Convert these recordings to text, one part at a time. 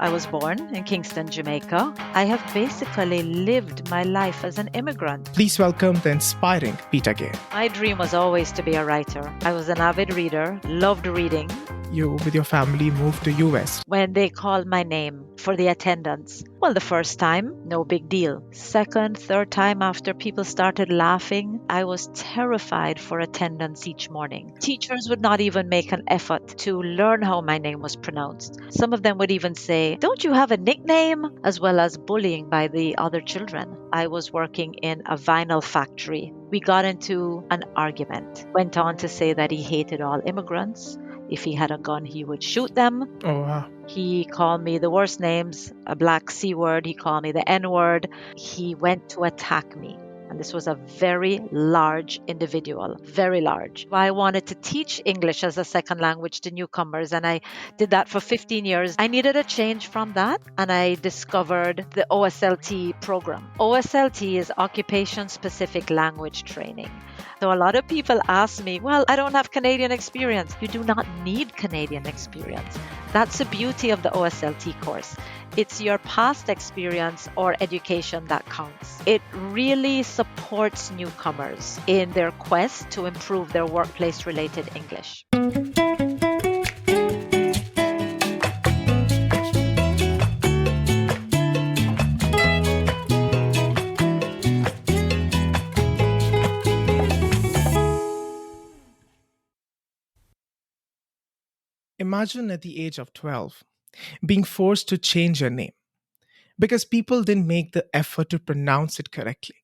I was born in Kingston, Jamaica. I have basically lived my life as an immigrant. Please welcome the inspiring Peta-Gaye. My dream was always to be a writer. I was an avid reader, loved reading. You, with your family, moved to US. When they called my name for the attendance, well, the first time, no big deal. Second, third time after people started laughing, I was terrified for attendance each morning. Teachers would not even make an effort to learn how my name was pronounced. Some of them would even say, "Don't you have a nickname?" as well as bullying by the other children. I was working in a vinyl factory. We got into an argument. Went on to say that he hated all immigrants. If he had a gun, he would shoot them. Oh, wow. He called me the worst names, a black C word. He called me the N word. He went to attack me. And this was a very large individual, very large. I wanted to teach English as a second language to newcomers, and I did that for 15 years. I needed a change from that, and I discovered the OSLT program. OSLT is Occupation Specific Language Training. So a lot of people ask me, well, I don't have Canadian experience. You do not need Canadian experience. That's the beauty of the OSLT course. It's your past experience or education that counts. It really supports newcomers in their quest to improve their workplace-related English. Imagine at the age of 12 being forced to change your name because people didn't make the effort to pronounce it correctly.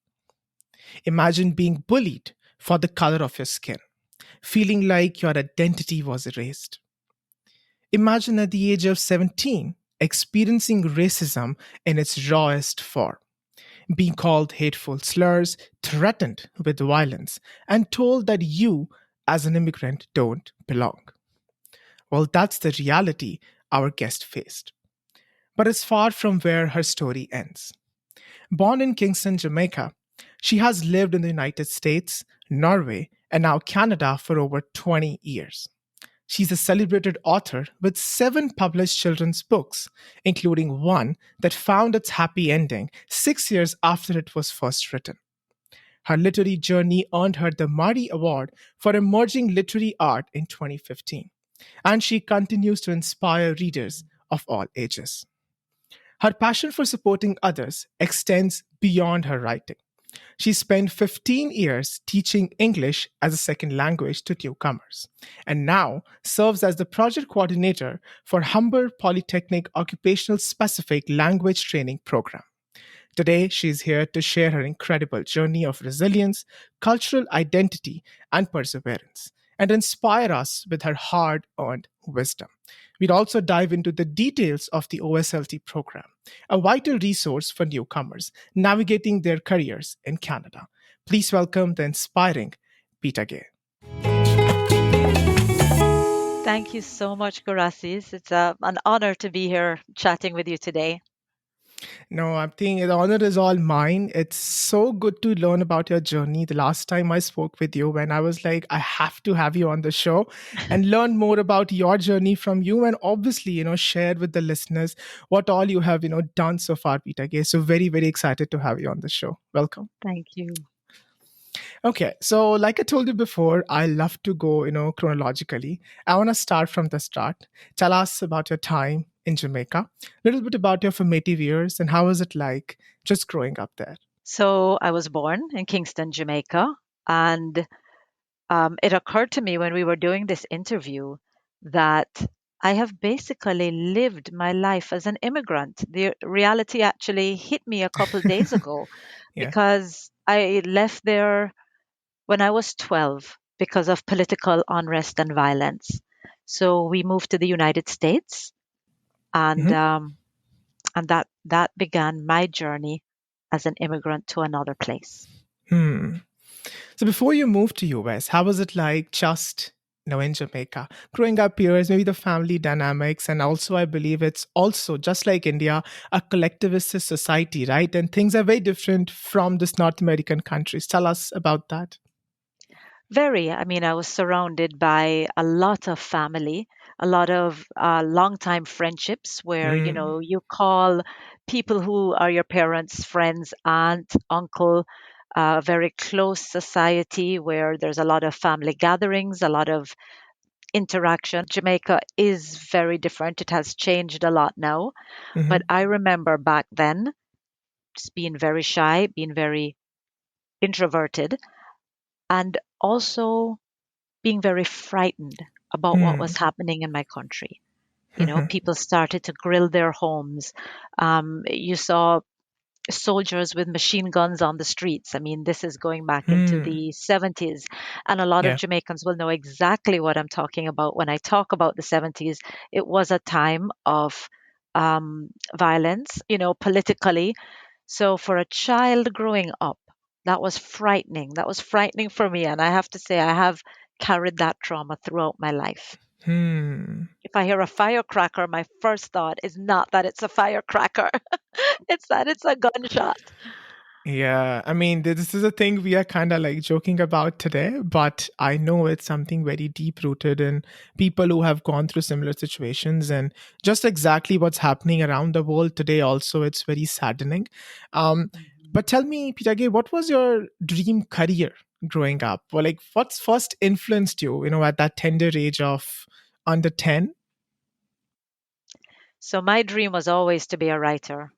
Imagine being bullied for the color of your skin, feeling like your identity was erased. Imagine at the age of 17 experiencing racism in its rawest form, being called hateful slurs, threatened with violence, and told that you, as an immigrant, don't belong. Well, that's the reality our guest faced. But it's far from where her story ends. Born in Kingston, Jamaica, she has lived in the United States, Norway, and now Canada for over 20 years. She's a celebrated author with 7 published children's books, including one that found its happy ending 6 years after it was first written. Her literary journey earned her the Marty Award for Emerging Literary Art in 2015. And she continues to inspire readers of all ages. Her passion for supporting others extends beyond her writing. She spent 15 years teaching English as a second language to newcomers, and now serves as the project coordinator for Humber Polytechnic Occupational Specific Language Training Program. Today, she is here to share her incredible journey of resilience, cultural identity, and perseverance, and inspire us with her hard-earned wisdom. We'd also dive into the details of the OSLT program, a vital resource for newcomers navigating their careers in Canada. Please welcome the inspiring Peta-Gaye. Thank you so much, Gurasis. It's an honor to be here chatting with you today. No, I think the honor is all mine. It's so good to learn about your journey. The last time I spoke with you, when I was like, I have to have you on the show and learn more about your journey from you, and obviously, share with the listeners what all you have, done so far, Peta-Gaye. So very, very excited to have you on the show. Welcome. Thank you. Okay, so like I told you before, I love to go, chronologically. I want to start from the start. Tell us about your time in Jamaica, a little bit about your formative years, and how was it like just growing up there? So I was born in Kingston, Jamaica, and it occurred to me when we were doing this interview that I have basically lived my life as an immigrant. The reality actually hit me a couple days ago Yeah. because I left there when I was 12 because of political unrest and violence. So we moved to the United States, and that began my journey as an immigrant to another place. So before you moved to US, how was it like just in Jamaica, growing up here, maybe the family dynamics, and also I believe it's also just like India, a collectivist society, right? And things are very different from this North American countries. Tell us about that. Very. I mean, I was surrounded by a lot of family. a lot of long-time friendships where, Mm. you call people who are your parents' friends, aunt, uncle, very close society where there's a lot of family gatherings, a lot of interaction. Jamaica is very different. It has changed a lot now. But Hmm. I remember back then just being very shy, being very introverted, and also being very frightened about what Hmm. was happening in my country. Hmm. People started to grill their homes. You saw soldiers with machine guns on the streets. I mean, this is going back into Hmm. the 70s. And a lot of Yeah. Jamaicans will know exactly what I'm talking about when I talk about the 70s. It was a time of violence, politically. So for a child growing up, that was frightening. That was frightening for me. And I have to say, I have carried that trauma throughout my life. Hmm. If I hear a firecracker, my first thought is not that it's a firecracker, it's that it's a gunshot. Yeah, I mean, this is a thing we are kind of like joking about today, but I know it's something very deep rooted in people who have gone through similar situations and just exactly what's happening around the world today. Also, it's very saddening. Um, Mhm. but tell me, Peta-Gaye, what was your dream career growing up? Or like, what's first influenced you, at that tender age of under 10? So my dream was always to be a writer.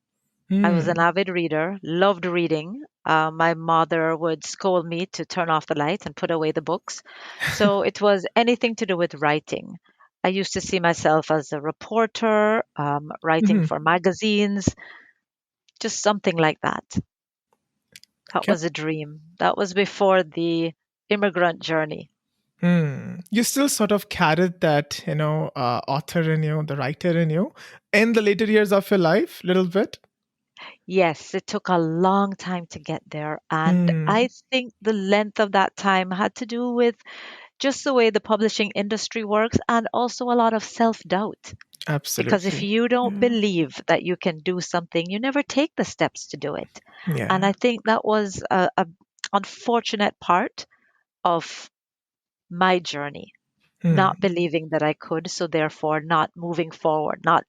I was an Hmm. avid reader, loved reading. My mother would scold me to turn off the lights and put away the books. So it was anything to do with writing. I used to see myself as a reporter, writing Hmm. for magazines, just something like that. That Okay. was a dream. That was before the immigrant journey. Hmm. You still sort of carried that, author in you, the writer in you, in the later years of your life, little bit. Yes, it took a long time to get there. And Hmm. I think the length of that time had to do with just the way the publishing industry works and also a lot of self doubt. Because if Absolutely. you don't Yeah. believe that you can do something, you never take the steps to do it. And Yeah. I think that was a unfortunate part of my journey, Hmm. not believing that I could, so therefore not moving forward. Not,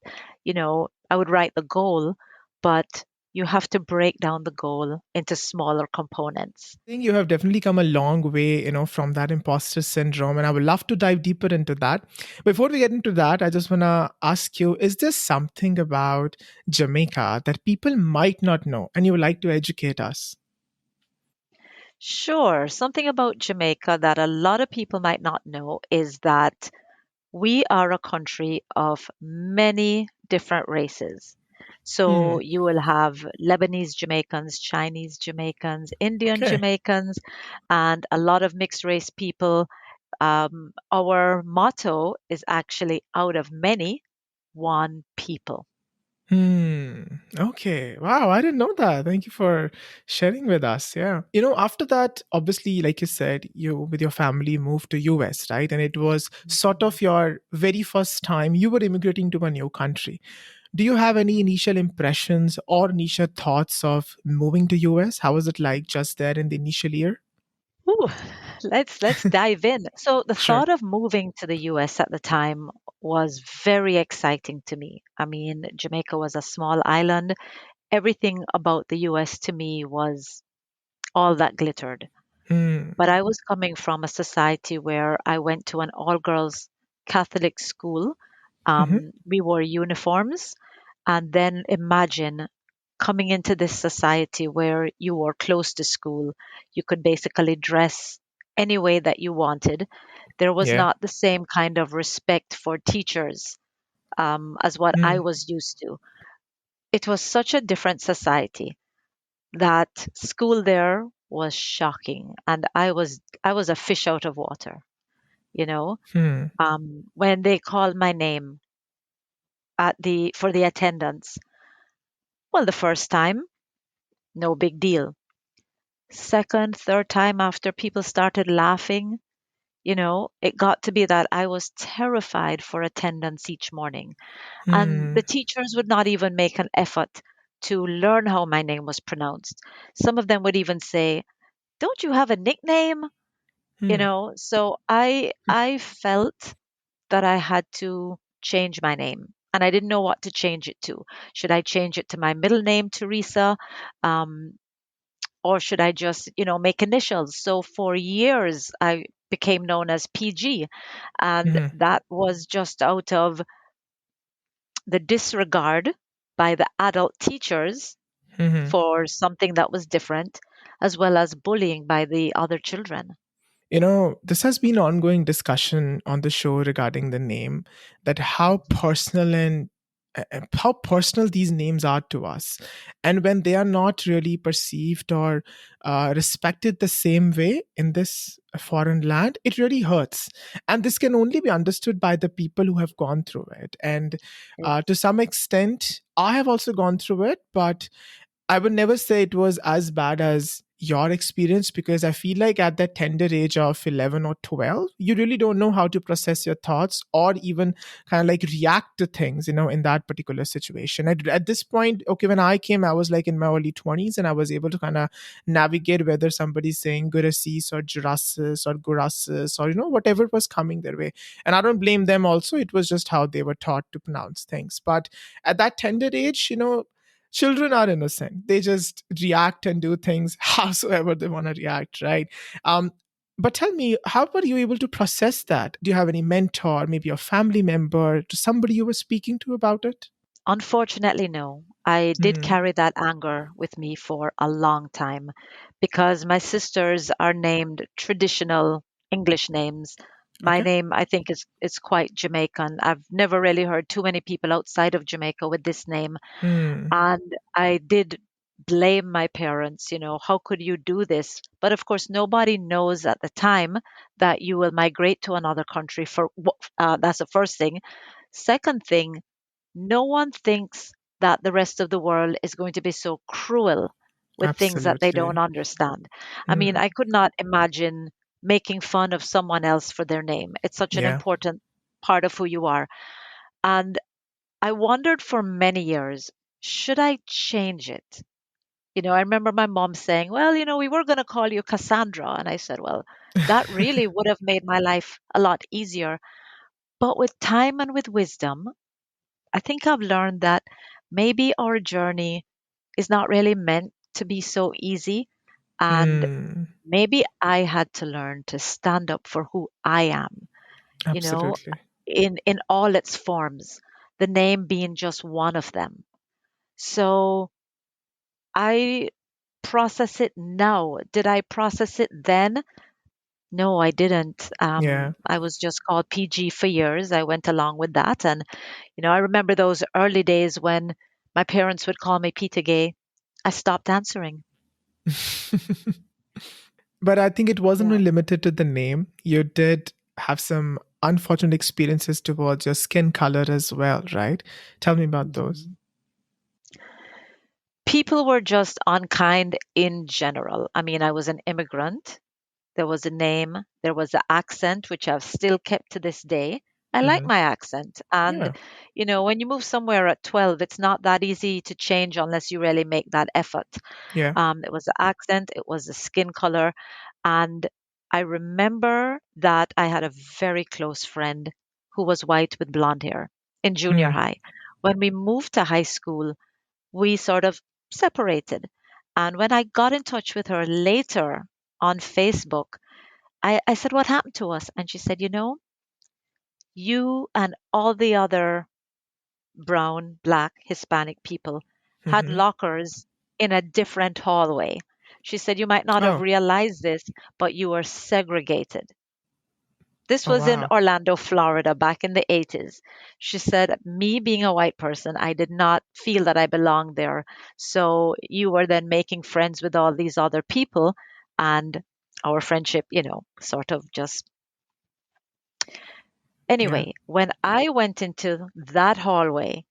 I would write the goal, but you have to break down the goal into smaller components. I think you have definitely come a long way, from that imposter syndrome. And I would love to dive deeper into that. Before we get into that, I just want to ask you, is there something about Jamaica that people might not know and you would like to educate us? Sure, something about Jamaica that a lot of people might not know is that we are a country of many different races. Hmm. So you will have Lebanese Jamaicans, Chinese Jamaicans, Indian Okay. Jamaicans, and a lot of mixed race people. Our motto is actually out of many, one people. Hmm. Okay. Wow. I didn't know that. Thank you for sharing with us. Yeah. After that, obviously, like you said, you with your family moved to US, right? And it was sort Mhm. of your very first time you were immigrating to a new country. Do you have any initial impressions or initial thoughts of moving to US? How was it like just there in the initial year? Ooh, let's dive in. So the Sure. thought of moving to the US at the time was very exciting to me. I mean, Jamaica was a small island. Everything about the US to me was all that glittered. Hmm. But I was coming from a society where I went to an all girls Catholic school. Mm-hmm. We wore uniforms. And then imagine coming into this society where you were close to school. You could basically dress any way that you wanted. There was Yeah. not the same kind of respect for teachers as what I Hmm. was used to. It was such a different society that school there was shocking, and I was a fish out of water. You know, Hmm. when they called my name at the for the attendance, well, the first time, no big deal. Second, third time after people started laughing, it got to be that I was terrified for attendance each morning. And Hmm. the teachers would not even make an effort to learn how my name was pronounced. Some of them would even say, "Don't you have a nickname?" Hmm. So I felt that I had to change my name. And I didn't know what to change it to. Should I change it to my middle name, Teresa? Um, or should I just, make initials? So for years, I became known as PG. And Hmm. that was just out of the disregard by the adult teachers Hmm. for something that was different, as well as bullying by the other children. This has been ongoing discussion on the show regarding the name, that how personal and how personal these names are to us. And when they are not really perceived or respected the same way in this foreign land, it really hurts. And this can only be understood by the people who have gone through it. And to some extent, I have also gone through it, but I would never say it was as bad as your experience, because I feel like at that tender age of 11 or 12, you really don't know how to process your thoughts or even kind of like react to things, in that particular situation. At this point, okay, when I came, I was like in my early 20s, and I was able to kind of navigate whether somebody's saying Gurasis or Jurasis or Gurasis or, whatever was coming their way. And I don't blame them also. It was just how they were taught to pronounce things. But at that tender age, children are innocent. They just react and do things howsoever they want to react, right? um but tell me, how were you able to process that? Do you have any mentor, maybe a family member, to somebody you were speaking to about it? Unfortunately, no. I did Hmm. carry that anger with me for a long time because my sisters are named traditional English names. My Okay. name, I think, is quite Jamaican. I've never really heard too many people outside of Jamaica with this name. Hmm. And I did blame my parents, how could you do this? But of course, nobody knows at the time that you will migrate to another country that's the first thing. Second thing, no one thinks that the rest of the world is going to be so cruel with things that they don't Absolutely. understand. I mean, Hmm. I could not imagine making fun of someone else for their name. It's such an Yeah. important part of who you are. And I wondered for many years, should I change it? I remember my mom saying, well, we were going to call you Cassandra. And I said, well, that really would have made my life a lot easier. But with time and with wisdom, I think I've learned that maybe our journey is not really meant to be so easy. And Hmm. maybe I had to learn to stand up for who I am, you know, Absolutely. in all its forms, the name being just one of them. So I process it now. Did I process it then? No, I didn't. Yeah. I was just called PG for years. I went along with that. And, I remember those early days when my parents would call me Peta-Gaye. I stopped answering. But I think it wasn't Yeah. really limited to the name. You did have some unfortunate experiences towards your skin color as well, right? Tell me about those. Mhm. People were just unkind in general. I mean, I was an immigrant. There was a name, there was the accent, which I've still kept to this day. I like Hmm. my accent. And, Yeah. when you move somewhere at 12, it's not that easy to change unless you really make that effort. Yeah. It was the accent, it was the skin color. And I remember that I had a very close friend who was white with blonde hair in junior Mm. high. When we moved to high school, we sort of separated. And when I got in touch with her later on Facebook, I said, what happened to us? And she said, you and all the other brown, black, Hispanic people had Hmm. lockers in a different hallway. She said, you might not have Oh. realized this, but you were segregated. This Oh was in wow. Orlando, Florida, back in the 80s. She said, me being a white person, I did not feel that I belonged there. So you were then making friends with all these other people, and our friendship, sort of just. Yeah. Anyway, when I went into that hallway,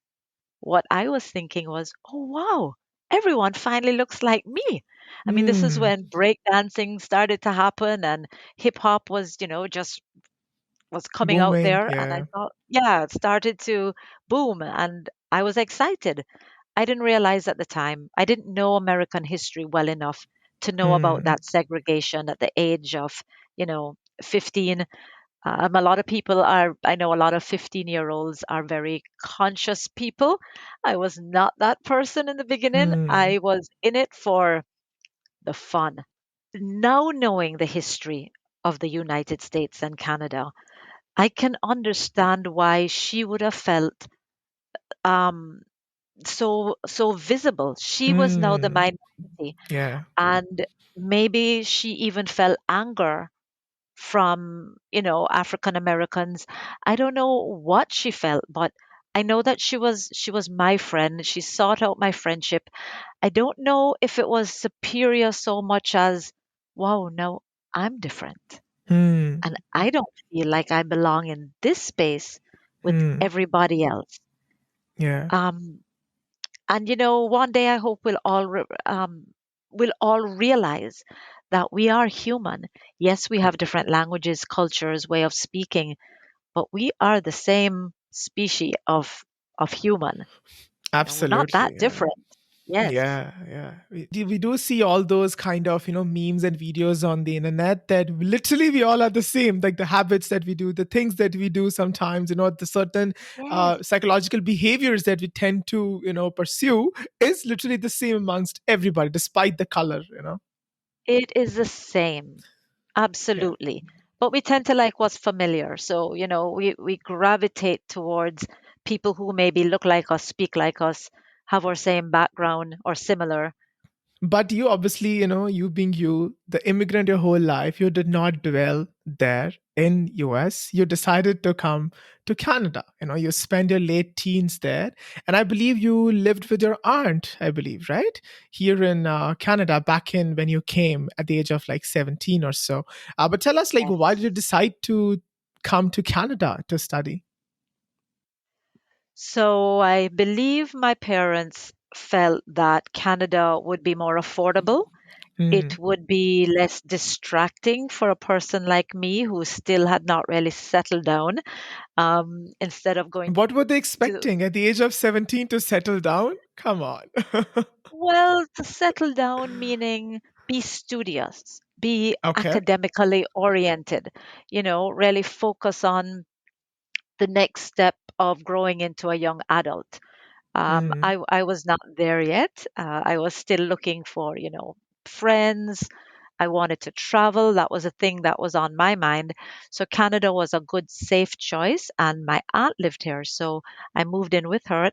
what I was thinking was, oh, wow, everyone finally looks like me. I mean, this is Hmm. when breakdancing started to happen and hip hop was, just was coming out Booming. there. And I Yeah. thought, yeah, it started to boom. And I was excited. I didn't realize at the time, I didn't know American history well enough to know about Hmm. that segregation at the age of, 15. A lot of people are, I know a lot of 15-year-olds are very conscious people. I was not that person in the beginning. Hmm. I was in it for the fun. Now, knowing the history of the United States and Canada, I can understand why she would have felt um, so visible. She was now the Hmm. minority, Yeah. and maybe she even felt anger from, African Americans. I don't know what she felt, but I know that she was my friend. She sought out my friendship. I don't know if it was superior so much as, wow, no, I'm different. Hmm. And I don't feel like I belong in this space with Hmm. everybody else. Yeah. Um, and one day I hope we'll all realize that we are human. Yes, we have different languages, cultures, way of speaking, but we are the same species of human. We're not Absolutely. that Yeah. different. Yes. Yeah, yeah. We do see all those kind of, memes and videos on the internet that literally we all are the same, like the habits that we do, the things that we do sometimes, the certain Yes. psychological behaviors that we tend to, pursue is literally the same amongst everybody, despite the color. It is the same. Yeah. Absolutely. But we tend to like what's familiar. So, we gravitate towards people who maybe look like us, speak like us, have our same background or similar. But you obviously, you being you, the immigrant your whole life, you did not dwell there in US. You decided to come to Canada. You spent your late teens there. And I believe you lived with your aunt, I believe, right? Here in Canada, back in when you came at the age of like 17 or so. But tell us, like, why did Yes. you decide to come to Canada to study? So I believe my parents felt that Canada would be more affordable. Hmm. It would be less distracting for a person like me who still had not really settled down. Instead of going What were they to, expecting at the age of 17 to settle down? Come on. well, to settle down, meaning be studious, be Okay. academically oriented, really focus on the next step of growing into a young adult. Hmm. I was not there yet. I was still looking for, friends. I wanted to travel. That was a thing that was on my mind. So Canada was a good, safe choice. And my aunt lived here. So I moved in with her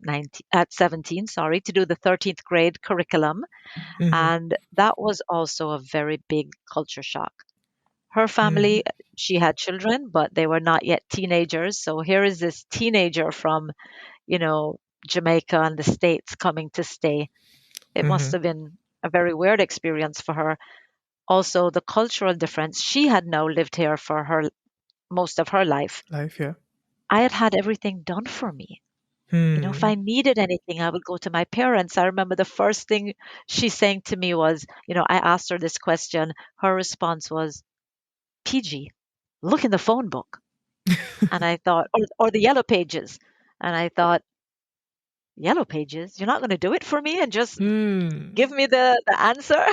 at 17, sorry, to do the 13th grade curriculum. Hmm. And that was also a very big culture shock. Her family, Hmm. she had children, but they were not yet teenagers. So here is this teenager from, you know, Jamaica and the States coming to stay. It must Hmm. have been a very weird experience for her. Also, the cultural difference. She had now lived here for her most of her life. Life, yeah. I had had everything done for me. If I Hmm. needed anything, I would go to my parents. I remember the first thing she saying to me was, I asked her this question. Her response was, PG, look in the phone book. And I thought, or the yellow pages. And I thought, yellow pages? You're not going to do it for me and just Hmm. give me the answer?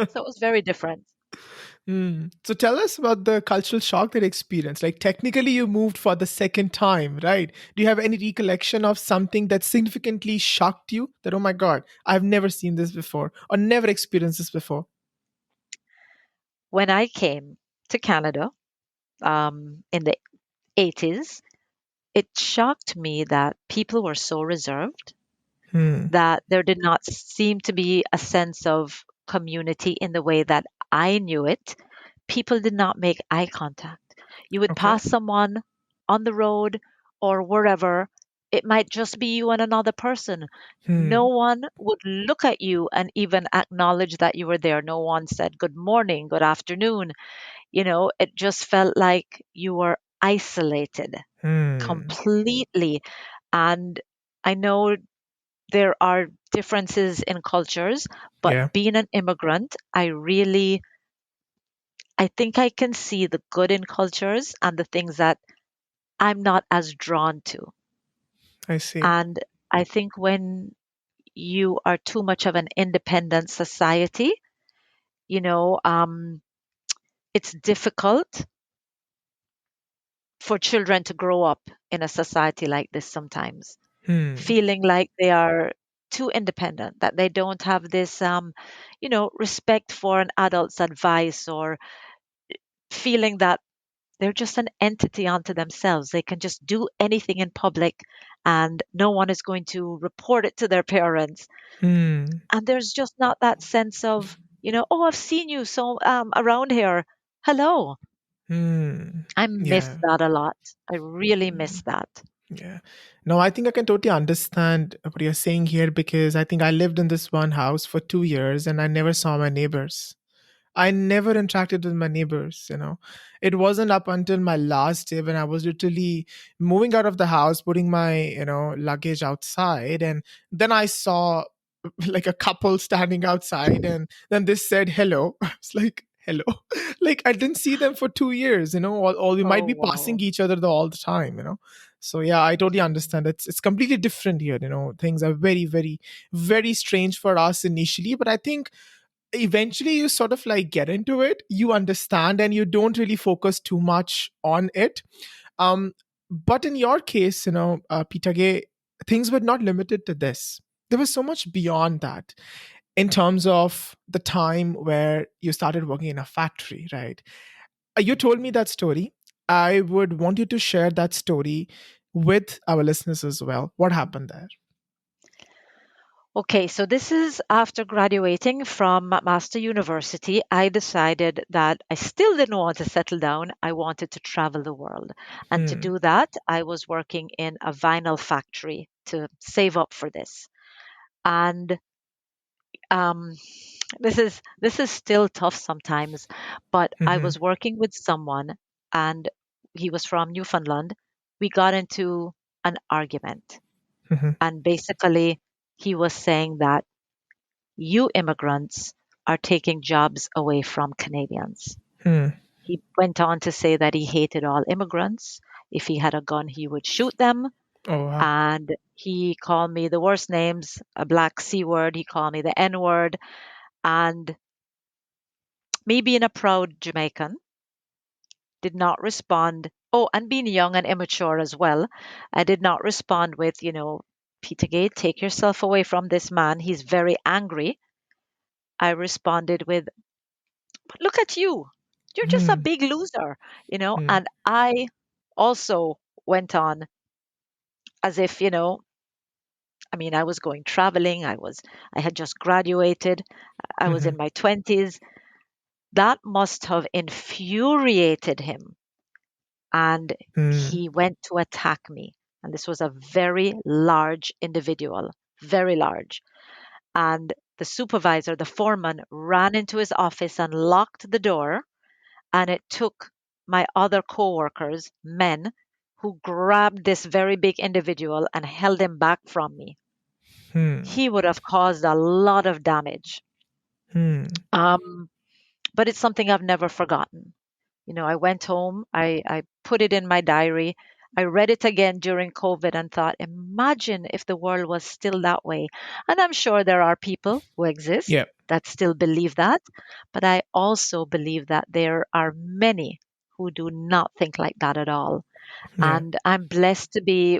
So it was very different. Hmm. So tell us about the cultural shock that you experienced. Like technically you moved for the second time, right? Do you have any recollection of something that significantly shocked you? That, oh my God, I've never seen this before or never experienced this before. When I came to Canada in the 80s, it shocked me that people were so reserved, Hmm. that there did not seem to be a sense of community in the way that I knew it. People did not make eye contact. You would Okay. pass someone on the road or wherever, it might just be you and another person. No Hmm. one would look at you and even acknowledge that you were there. No one said good morning, good afternoon. It just felt like you were isolated Hmm. completely. And I know there are differences in cultures, Yeah, but being an immigrant, I think I can see the good in cultures and the things that I'm not as drawn to. I see. And I think when you are too much of an independent society, you know, um, it's difficult for children to grow up in a society like this sometimes, Hmm. feeling like they are too independent, that they don't have this, respect for an adult's advice, or feeling that they're just an entity unto themselves. They can just do anything in public and no one is going to report it to their parents. Hmm. And there's just not that sense of, oh, I've seen you so around here. Hello. Hmm. I miss Yeah. that a lot. I really miss that. Yeah. No, I think I can totally understand what you're saying here because I think I lived in this one house for 2 years and I never saw my neighbors. I never interacted with my neighbors. It wasn't up until my last day when I was literally moving out of the house, putting my luggage outside. And then I saw like a couple standing outside and then they said hello. It's like, hello. Like I didn't see them for 2 years, or we might Oh, be passing wow. each other all the time. So yeah, I totally understand. It's completely different here. Things are very, very, very strange for us initially, but I think eventually you sort of like get into it, you understand, and you don't really focus too much on it. Um but in your case, Peta-Gaye, things were not limited to this. There was so much beyond that in terms of the time where you started working in a factory, right? You told me that story. I would want you to share that story with our listeners as well. What happened there? Okay, so this is after graduating from Master University. I decided that I still didn't want to settle down. I wanted to travel the world. And to Hmm. do that, I was working in a vinyl factory to save up for this. And um, this is still tough sometimes, but I Hmm. was working with someone and he was from Newfoundland. We got into an argument. Hmm. And basically, he was saying that you immigrants are taking jobs away from Canadians. Hmm. He went on to say that he hated all immigrants. If he had a gun, he would shoot them. Oh wow. And he called me the worst names, a black C word. He called me the N word. And me being a proud Jamaican, did not respond. Oh, and being young and immature as well, I did not respond with, Peter-Gaye, take yourself away from this man. He's very angry. I responded with, but look at you. You're just a Hmm. big loser. Hmm. And I also went on as if, I mean, I was going traveling. I had just graduated. I was Hmm. in my 20s. That must have infuriated him. And Hmm. he went to attack me. And this was a very large individual, very large. And the supervisor, the foreman, ran into his office and locked the door. And it took my other coworkers, men, who grabbed this very big individual and held him back from me. Hmm. He would have caused a lot of damage. Hmm. Um, but it's something I've never forgotten. I went home, I put it in my diary. I read it again during COVID and thought, imagine if the world was still that way. And I'm sure there are people who exist Yeah. that still believe that. But I also believe that there are many who do not think like that at all. Yeah. And I'm blessed to be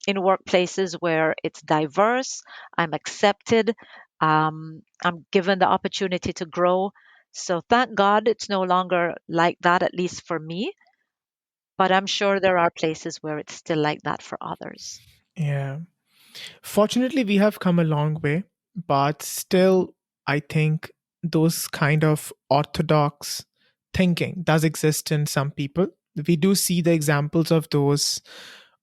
in workplaces where it's diverse, I'm accepted, I'm given the opportunity to grow. So thank God it's no longer like that, at least for me. But I'm sure there are places where it's still like that for others. Yeah. Fortunately, we have come a long way, but Mhm. still, I think those kind of orthodox thinking does exist in some people. We do see the examples of those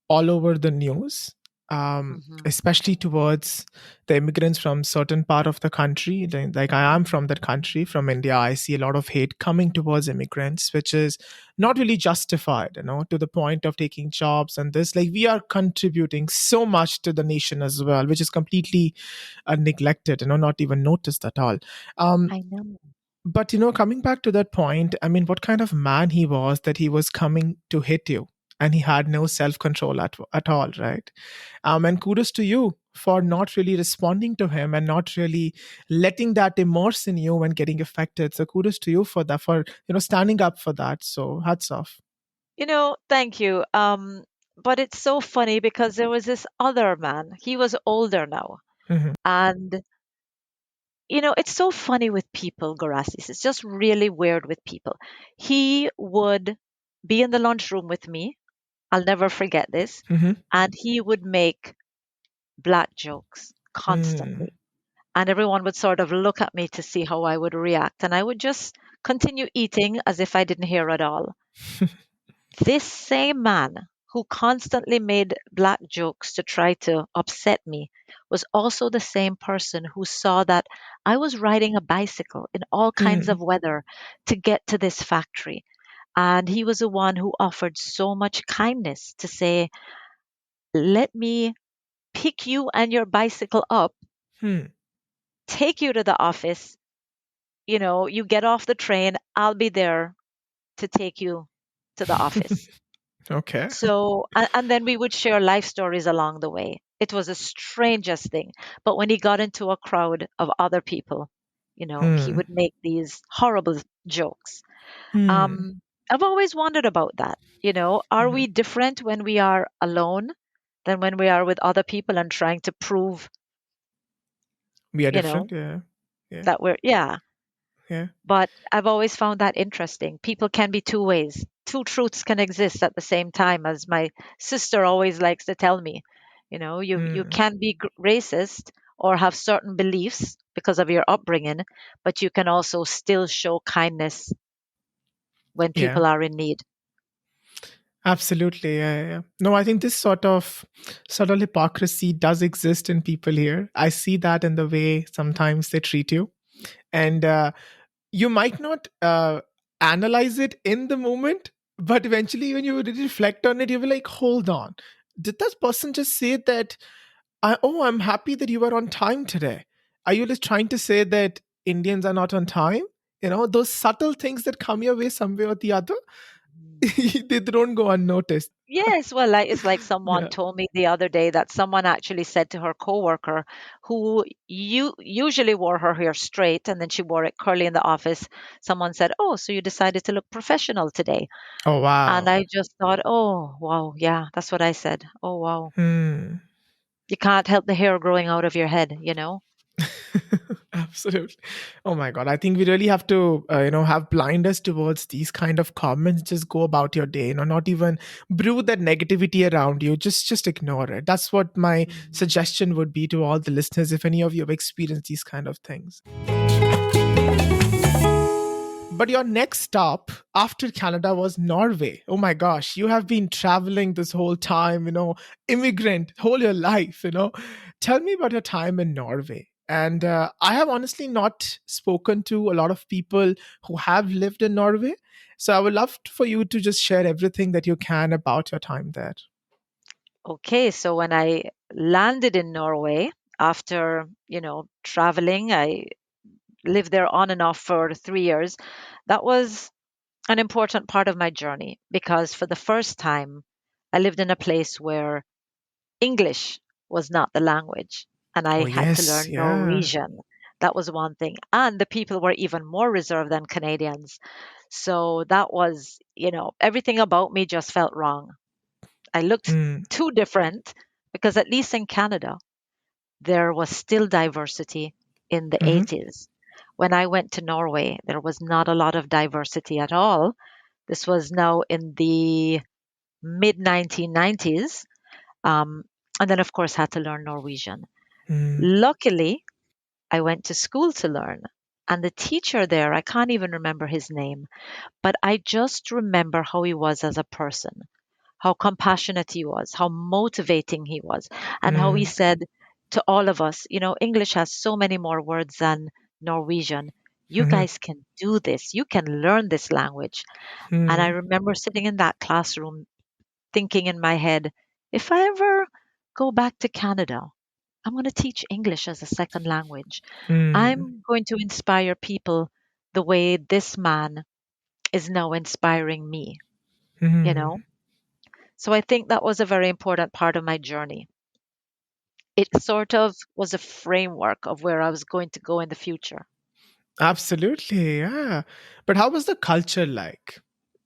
all over the news, Mhm. especially towards the immigrants from certain part of the country. Like I am from that country, from India. I see a lot of hate coming towards immigrants, which is not really justified, to the point of taking jobs and this. Like we are contributing so much to the nation as well, which is completely neglected, not even noticed at all. Um, I know. but coming back to that point, I mean, what kind of man he was that he was coming to hit you and he had no self control at all, right? And kudos to you for not really responding to him and not really letting that immerse in you and getting affected. So kudos to you for that, for standing up for that. So hats off. Thank you. But it's so funny because there was this other man. He was older now. Hmm. And, it's so funny with people, Gorasis. It's just really weird with people. He would be in the lunchroom with me. I'll never forget this. Hmm. And he would make black jokes Mm. constantly. And everyone would sort of look at me to see how I would react. And I would just continue eating as if I didn't hear at all. This same man who constantly made black jokes to try to upset me was also the same person who saw that I was riding a bicycle in all kinds Mm. of weather to get to this factory. And he was the one who offered so much kindness to say, let me pick you and your bicycle up, Mm. take you to the office. You get off the train, I'll be there to take you to the office. Okay. So, and then we would share life stories along the way. It was the strangest thing. But when he got into a crowd of other people, he Hmm. would make these horrible jokes. Hmm. Um, I've always wondered about that. Are Hmm. we different when we are alone than when we are with other people and trying to prove, We are you know, different. Yeah. Yeah. that yeah. Yeah. But I've always found that interesting. People can be two ways. Two truths can exist at the same time, as my sister always likes to tell me. You Hmm. can be racist or have certain beliefs because of your upbringing, but you can also still show kindness when Yeah. people are in need. Absolutely. Yeah, yeah, yeah. No, I think this sort of subtle hypocrisy does exist in people here. I see that in the way sometimes they treat you. And you might not analyze it in the moment, but eventually when you really reflect on it, you'll be like, hold on. Did this person just say that, I'm happy that you were on time today? Are you just trying to say that Indians are not on time? Those subtle things that come your way some way or the other, they don't go unnoticed. Yes, well, it's like someone Yeah. told me the other day that someone actually said to her coworker, who usually wore her hair straight and then she wore it curly in the office. Someone said, "Oh, so you decided to look professional today?" Oh, And wow. I just thought, "Oh, wow, yeah, that's what I said. Oh, wow, Hmm. you can't help the hair growing out of your head." Absolutely. Oh my God. I think we really have to, have blinders towards these kind of comments. Just go about your day, not even brew that negativity around you. Just ignore it. That's what my Mhm. suggestion would be to all the listeners, if any of you have experienced these kind of things. But your next stop after Canada was Norway. Oh my gosh, you have been traveling this whole time, immigrant whole your life, Tell me about your time in Norway. And I have honestly not spoken to a lot of people who have lived in Norway. So I would love for you to just share everything that you can about your time there. Okay, so when I landed in Norway after, traveling, I lived there on and off for 3 years. That was an important part of my journey because for the first time, I lived in a place where English was not the language and I Oh, had to yes. learn Yeah. Norwegian. That was one thing. And the people were even more reserved than Canadians. So that was, everything about me just felt wrong. I looked Mm, too different because at least in Canada, there was still diversity in the hmm. 80s. When I went to Norway, there was not a lot of diversity at all. This was now in the mid 1990s. Um, and then, of course, had to learn Norwegian. Mm, Luckily, I went to school to learn. And the teacher there, I can't even remember his name, but I just remember how he was as a person, how compassionate he was, how motivating he was, and how he mm, said to all of us, English has so many more words than Norwegian. You hmm, guys can do this. You can learn this language. And I hmm, remember sitting in that classroom thinking in my head, if I ever go back to Canada, I'm going to teach English as a second language. hmm, I'm going to inspire people the way this man is now inspiring me, you hmm. know? So I think that was a very important part of my journey. It sort of was a framework of where I was going to go in the future. Absolutely, yeah. But how was the culture like?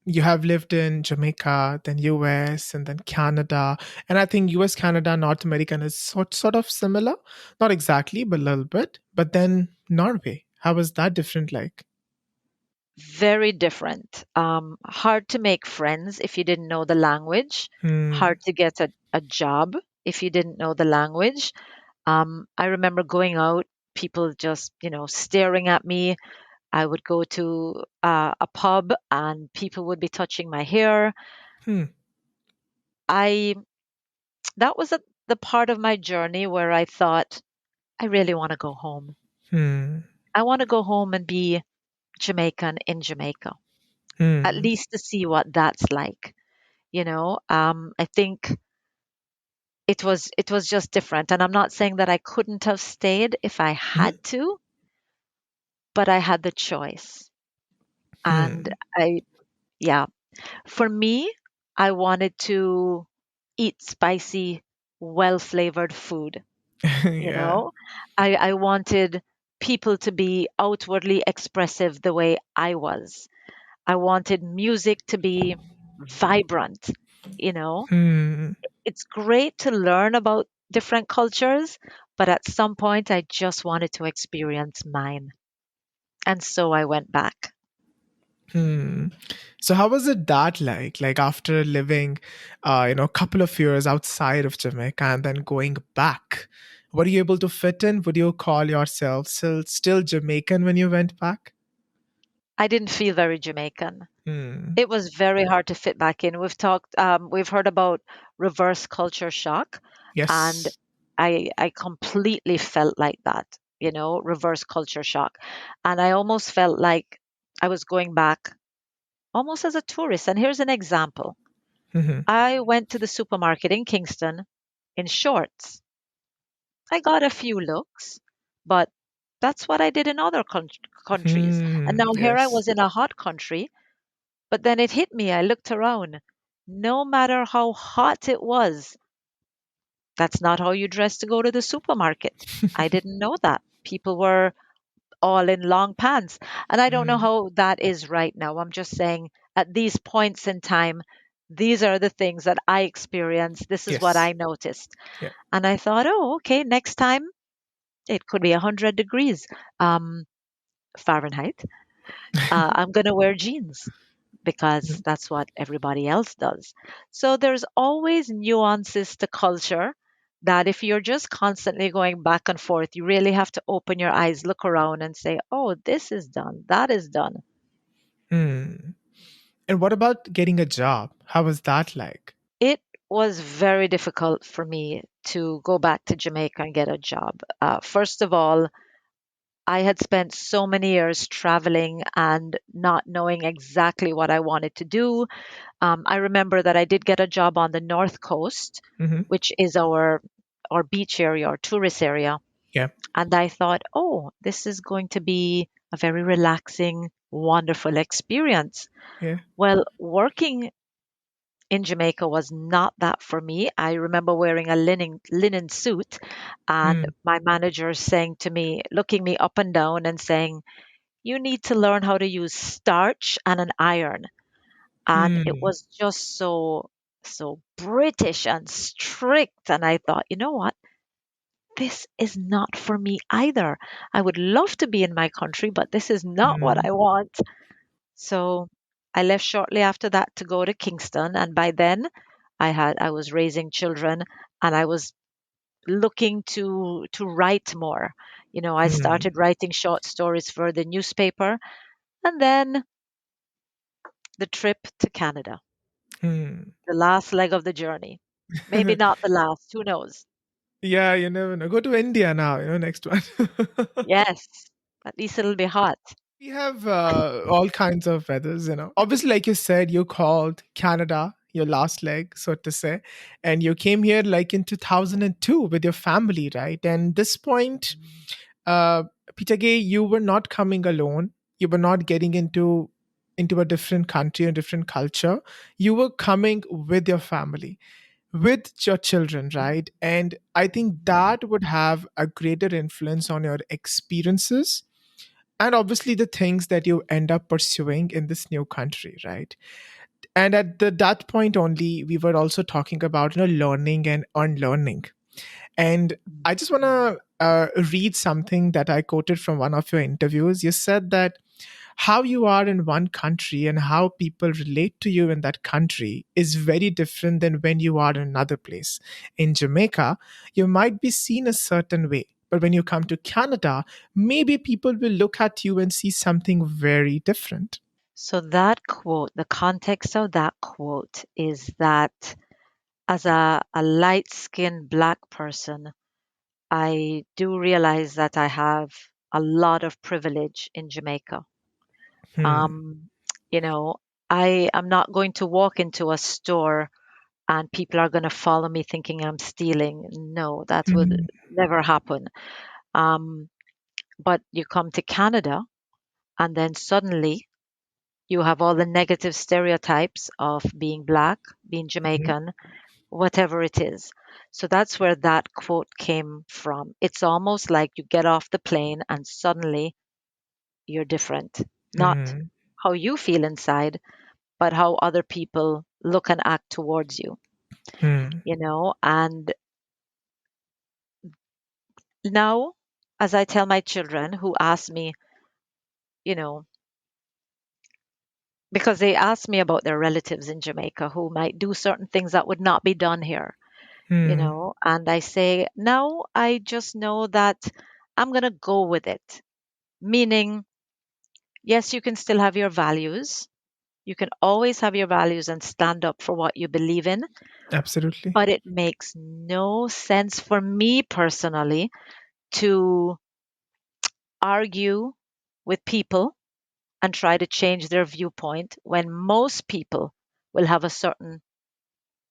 You have lived in Jamaica, then US, and then Canada. And I think US, Canada, North American is sort of similar. Not exactly, but a little bit. But then Norway, how was that different like? Very different. Hard to make friends if you didn't know the language. Hmm. Hard to get a job if you didn't know the language. I remember going out, people just, staring at me. I would go to a pub and people would be touching my hair. Hmm. I That was the part of my journey where I thought, I really want to go home. Hmm. I want to go home and be Jamaican in Jamaica, at Hmm. least to see what that's like. I think it was just different. And I'm not saying that I couldn't have stayed if I Hmm. had to, but I had the choice. And Hmm. yeah, for me, I wanted to eat spicy, well flavored food. You Yeah. know, I wanted people to be outwardly expressive the way I was. I wanted music to be vibrant. You know, Hmm. it's great to learn about different cultures, but at some point I just wanted to experience mine. And so I went back. Hmm. So how was it that like after living, a couple of years outside of Jamaica and then going back? Were you able to fit in? Would you call yourself still Jamaican when you went back? I didn't feel very Jamaican. Hmm. It was very hard to fit back in. We've heard about reverse culture shock, and Yes. I completely felt like that, reverse culture shock. And I almost felt like I was going back almost as a tourist. And here's an example. Hmm. I went to the supermarket in Kingston in shorts. I got a few looks, but that's what I did in other countries. And Hmm. now here I Yes. was in a hot country, but then it hit me. I looked around. No matter how hot it was, that's not how you dress to go to the supermarket. I didn't know that. People were all in long pants. And I don't know Hmm. how that is right now. I'm just saying at these points in time, these are the things that I experienced. This is what Yes. I noticed. Yeah. And I thought, oh, okay, next time it could be 100 degrees um, Fahrenheit. I'm going to wear jeans because that's what everybody else does. So there's always nuances to culture that if you're just constantly going back and forth, you really have to open your eyes, look around, and say, oh, this is done, that is done. Hmm. And what about getting a job? How was that like? It was very difficult for me to go back to Jamaica and get a job. First of all, I had spent so many years traveling and not knowing exactly what I wanted to do. I remember that I did get a job on the North Coast, Hmm. which is our beach area, our tourist area. Yeah. And I thought, oh, this is going to be a very relaxing, wonderful experience. Yeah. Well, working in Jamaica was not that for me. I remember wearing a linen suit and Hmm. my manager saying to me, looking me up and down and saying, you need to learn how to use starch and an iron. And it Hmm. was just so British and strict. And I thought, you know what? This is not for me either. I would love to be in my country, but this is not what Hmm. I want. So I left shortly after that to go to Kingston. And by then I was raising children and I was looking to write more. I Hmm. started writing short stories for the newspaper and then the trip to Canada, Hmm. the last leg of the journey. Maybe not the last, who knows? Yeah, you never know. Go to India now, next one. Yes, at least it'll be hot. We have all kinds of weathers. Obviously, like you said, you called Canada your last leg, so to say, and you came here like in 2002 with your family, right? And this point, uh, Peta-Gaye, you were not coming alone. You were not getting into a different country, a different culture. You were coming with your family, with your children, right? And I think that would have a greater influence on your experiences and obviously the things that you end up pursuing in this new country, right? And at that point only, we were also talking about learning and unlearning. And I just want to read something that I quoted from one of your interviews. You said that how you are in one country and how people relate to you in that country is very different than when you are in another place. In Jamaica, you might be seen a certain way, but when you come to Canada, maybe people will look at you and see something very different. So that quote, the context of that quote is that as a light-skinned black person, I do realize that I have a lot of privilege in Jamaica. Hmm. Um, you know, I am not going to walk into a store and people are going to follow me thinking I'm stealing. No, that would Hmm. never happen. Um, but you come to Canada and then suddenly you have all the negative stereotypes of being black, being Hmm. Jamaican, whatever it is. So that's where that quote came from. It's almost like you get off the plane and suddenly you're different. Not Hmm. how you feel inside, but how other people look and act towards you, Hmm. And now, as I tell my children who ask me, you know, because they ask me about their relatives in Jamaica who might do certain things that would not be done here, Hmm. and I say, now I just know that I'm going to go with it. Meaning, yes, you can still have your values. You can always have your values and stand up for what you believe in, Absolutely. but it makes no sense for me personally to argue with people and try to change their viewpoint when most people will have a certain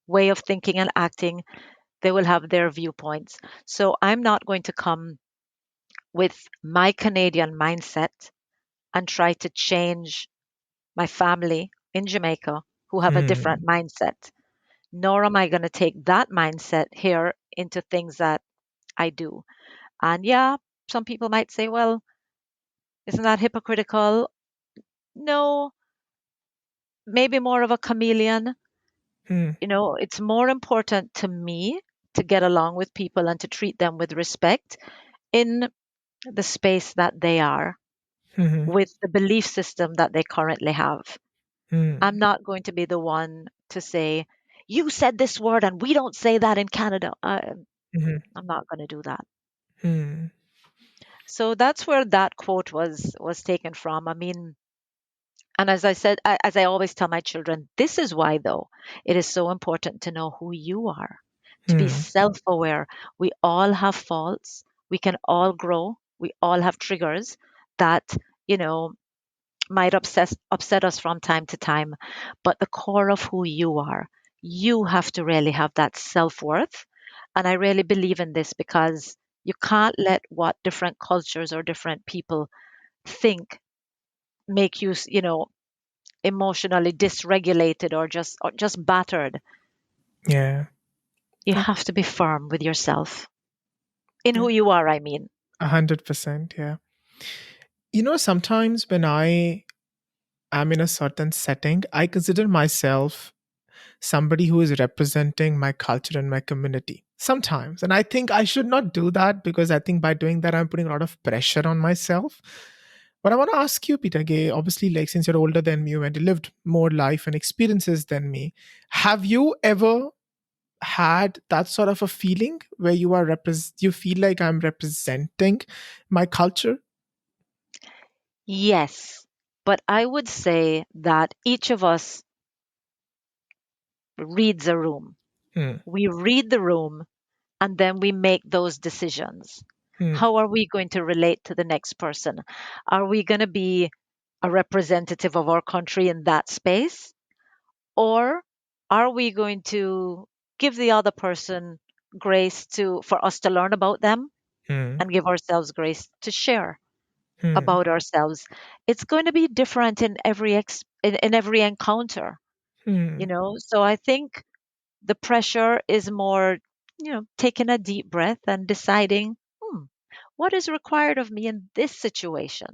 way of thinking and acting. They will have their viewpoints. So I'm not going to come with my Canadian mindset and try to change my family in Jamaica who have a different Hmm. mindset. Nor am I going to take that mindset here into things that I do. And yeah, some people might say, well, isn't that hypocritical? No, maybe more of a chameleon. Hmm. It's more important to me to get along with people and to treat them with respect in the space that they are Hmm. with the belief system that they currently have. I'm Hmm. not going to be the one to say, you said this word and we don't say that in Canada. Hmm. I'm not going to do that. Hmm. So that's where that quote was taken from. I mean, and as I said, as I always tell my children, this is why, though, it is so important to know who you are, to be Hmm. self aware. We all have faults. We can all grow. We all have triggers that, you know, might upset us from time to time. But the core of who you are, you have to really have that self worth. And I really believe in this because you can't let what different cultures or different people think make you, emotionally dysregulated or just battered. Yeah. You Yeah. have to be firm with yourself in who Yeah. you are, I mean. 100%. Yeah. Sometimes when I am in a certain setting, I consider myself somebody who is representing my culture and my community sometimes. And I think I should not do that because I think by doing that, I'm putting a lot of pressure on myself. But I want to ask you, Peta-Gaye, obviously, like since you're older than me and you lived more life and experiences than me, have you ever had that sort of a feeling where you feel like I'm representing my culture? Yes, but I would say that each of us reads a room. Hmm. We read the room and then we make those decisions. Hmm. How are we going to relate to the next person? Are we going to be a representative of our country in that space? Or are we going to give the other person grace for us to learn about them Hmm. and give ourselves grace to share Hmm. about ourselves? It's going to be different in every encounter, Hmm. So I think the pressure is more, taking a deep breath and deciding, what is required of me in this situation?